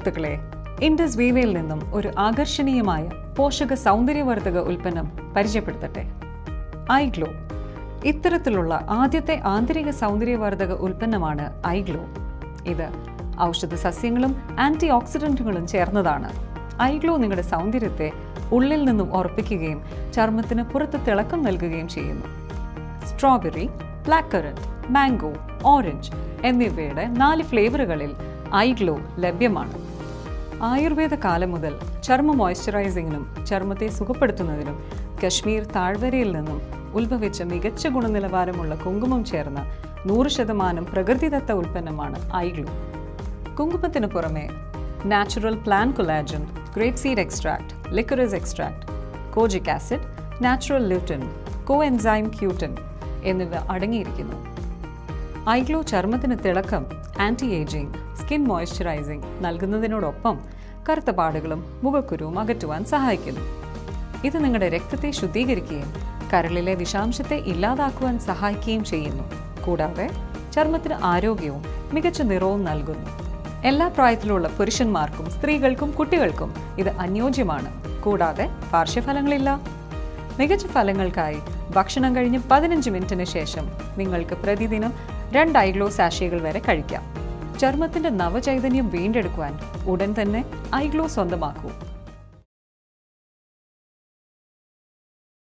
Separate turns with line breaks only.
സുഹൃത്തുക്കളെ, ഇൻഡസ് വീവയിൽ നിന്നും ഒരു ആകർഷണീയമായ പോഷക സൗന്ദര്യവർദ്ധക ഉൽപ്പന്നം പരിചയപ്പെടുത്തട്ടെ. ഐഗ്ലോ. ഇത്തരത്തിലുള്ള ആദ്യത്തെ ആന്തരിക സൗന്ദര്യവർദ്ധക ഉൽപ്പന്നമാണ് ഐഗ്ലോ. ഇത് ഔഷധ സസ്യങ്ങളും ആന്റി ഓക്സിഡന്റുകളും ചേർന്നതാണ്. ഐഗ്ലോ നിങ്ങളുടെ സൗന്ദര്യത്തെ ഉള്ളിൽ നിന്നും ഉറപ്പിക്കുകയും ചർമ്മത്തിന് പുറത്ത് തിളക്കം നൽകുകയും ചെയ്യുന്നു. Strawberry, black currant, mango, orange എന്നിവയുടെ 4 ഫ്ലേവറുകളിൽ ഐഗ്ലോ ലഭ്യമാണ്. ആയുർവേദ കാലം മുതൽ ചർമ്മ മോയ്സ്ചറൈസിങ്ങിനും ചർമ്മത്തെ സുഖപ്പെടുത്തുന്നതിനും കശ്മീർ താഴ്വരയിൽ നിന്നും ഉത്ഭവിച്ച മികച്ച ഗുണനിലവാരമുള്ള കുങ്കുമം ചേർന്ന 100% പ്രകൃതിദത്ത ഉൽപ്പന്നമാണ് ഐഗ്ലോ. കുങ്കുമത്തിന് പുറമെ natural plant collagen, grape seed extract, liquorice extract, kojic acid, natural lutein, coenzyme ക്യൂട്ടിൻ എന്നിവ അടങ്ങിയിരിക്കുന്നു. ഐഗ്ലോ ചർമ്മത്തിന് തിളക്കം, ആന്റി ഏജിംഗ്, സ്കിൻ മോയ്സ്ചറൈസിംഗ് നൽകുന്നതിനോടൊപ്പം കറുത്ത പാടുകളും മുഖക്കുരുവും അകറ്റുവാൻ സഹായിക്കുന്നു. ഇത് നിങ്ങളുടെ രക്തത്തെ ശുദ്ധീകരിക്കുകയും കരളിലെ വിഷാംശത്തെ ഇല്ലാതാക്കുവാൻ സഹായിക്കുകയും ചെയ്യുന്നു. കൂടാതെ ചർമ്മത്തിന് ആരോഗ്യവും മികച്ച നിറവും നൽകുന്നു. എല്ലാ പ്രായത്തിലുള്ള പുരുഷന്മാർക്കും സ്ത്രീകൾക്കും കുട്ടികൾക്കും ഇത് അനുയോജ്യമാണ്. കൂടാതെ പാർശ്വഫലങ്ങളില്ല. മികച്ച ഫലങ്ങൾക്കായി ഭക്ഷണം കഴിഞ്ഞ് 15 മിനിറ്റിന് ശേഷം നിങ്ങൾക്ക് പ്രതിദിനം 2 ഐഗ്ലോ സാഷേകൾ വരെ കഴിക്കാം. ചർമ്മത്തിന്റെ നവചൈതന്യം വീണ്ടെടുക്കുവാൻ ഉടൻ തന്നെ ഐഗ്ലോ സ്വന്തമാക്കൂ.